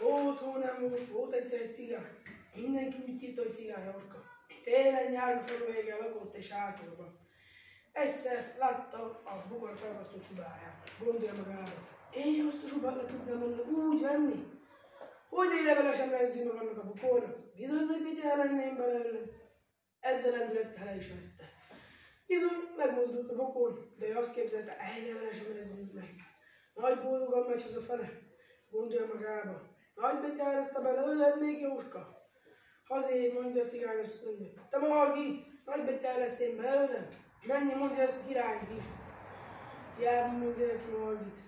Otthon nem volt egyszer egy cigány. Mindenki úgy hívta, hogy Cigány Jóska. Télen-nyáron felüleggel lakott és átolva. Egyszer látta a bokor felhasztott subáját. Gondolja magába. Én azt a subát le tudnám annak úgy venni, hogy egy levele sem lezdül meg annak a bokornak. Bizony nagy bityel lenném belőle. Ezzel lendülettel le is vette. Bizony megmozdult a bokor, de ő azt képzelte, egy levele sem lezdül meg. Nagy boldogan megy hazafele. Gondolja magába. Nagy betyár ezt a belőled még Jóska. Hazé, mondja a cigányasszony. Te Margit, nagy betyár lesz én belőlem. Menj, mondja ezt a királynak is. Hiába mondja neki Margit.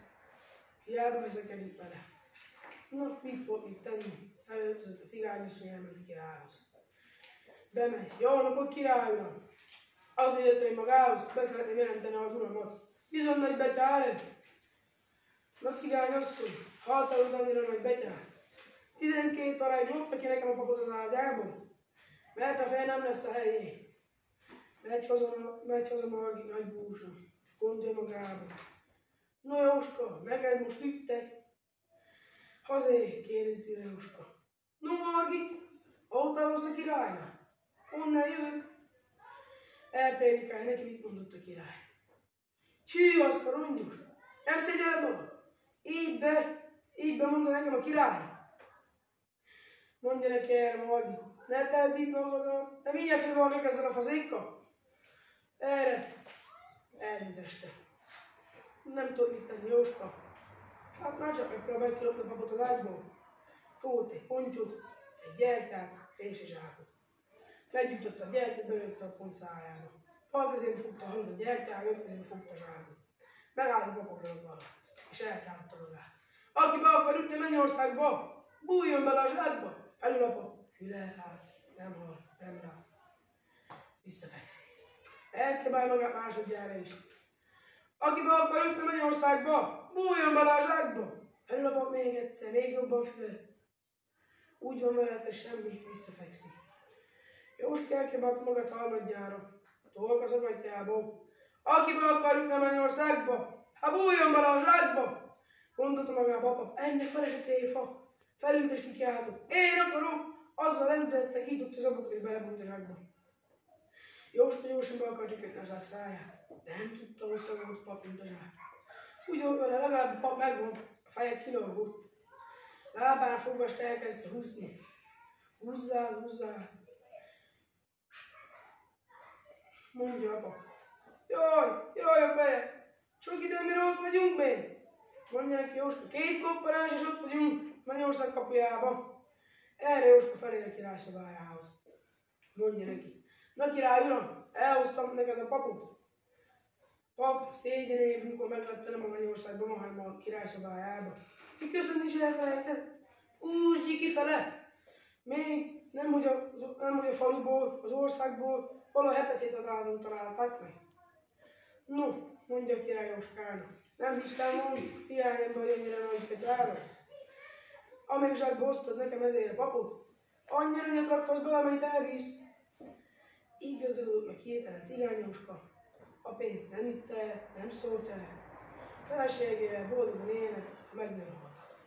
Hiába veszekedik vele. Na, mit volt mit tenni? Felöltözött a cigányasszony, elment a királyhoz. Bemegy. Jó napot, király uram! Azért jöttem magához, beszeretném jelenteni az uramat. Bizony nagy betyár. Na cigányasszony, haltalod annyira nagy betyár. 12 aráig lopta ki nekem a papot az ágyából, mert a fej nem lesz a helyén. Megy haza Margit nagy búsa, gondolja magába. No Jóska, neked most üttek? Hazé, kérdezi tőle Jóska. No Margit, autához a királynak? Onnan jövök. Elprédikálja neki, mit mondott a király. Csű, azt a rongyos, nem szégyelled magad? Így be mondta nekem a királynak. Mondja neki erre Margit, ne tedd itt magadat, de mindjárt fővalnak ezzel a fazékkal. Erre elnézeste. Nem tudod mit tenni, Jóska. Hát már csak megpróbálj kilopni a papot az ágyból. Fogott egy pontyot, egy gyertyát és egy zsákot. Meggyújtotta a gyertyát, belőtte a pont szájába. Bal kezébe fogta a halat a gyertyát, jobb kezébe fogta a zsákot. Megállt a papokról alatt, és eltámadta magát. Aki be akar ütni Mennyországba, bújjon bele a zsákba. Előlapott, hüle áll, nem hal, nem rá. Visszafekszik. Elkebálj magát másodjára is. Aki be akar jutni Mennyországba, bújjon bele a zsákba. Előlapott még egyszer, még jobban fülel. Úgy van vele, semmi, visszafekszik. Jóska elkebált magát harmadjára, a tork az agatjából. Aki be akar jutni Mennyországba, hát bújjon bele a zsákba. Gondolta magába a pap, ennek feles a tréfa. Felült és kikiáltott. Én akarok! Azzal lendülette, kitudta az abokot és belebújt a zsákba. Jóska gyorsan be akarta kötni a zsák száját, de nem tudta, hosszabb volt a pap, mint a zsák. Úgy volt vele, legalább a pap megvont, a feje kilógott. Lábán fogva est elkezdte húzni. Húzzál. Mondja a pap. Jaj a feje! Sok idő, mire ott vagyunk még? Mondja neki Jóska, 2 koppanás és ott vagyunk Mennyország kapujában. Erre Jóska felé a király szobájához. Mondja neki. Na király uram, elhoztam neked a papot. Pap szégyenébb, mikor meglátta nem a Mennyországban, hanem a király szobájába. Ki köszönni is elfelejtett. Úsdj kifele. Még nem hogy a faluból, az országból, valahogy 7 adálon találták meg. No, mondja a király Jóskának. Nem hittem volna, cigányember, hogy ennyire nagy betyárra. Amíg zsákba hoztad nekem ezért a papot, annyi aranyat rakhatsz bele, amennyit elbírsz. Így gazdagodott meg hirtelen Cigány Jóska. A pénzt nem itta el, nem szólt el. Feleségével boldogan élnek, meg nem haltak.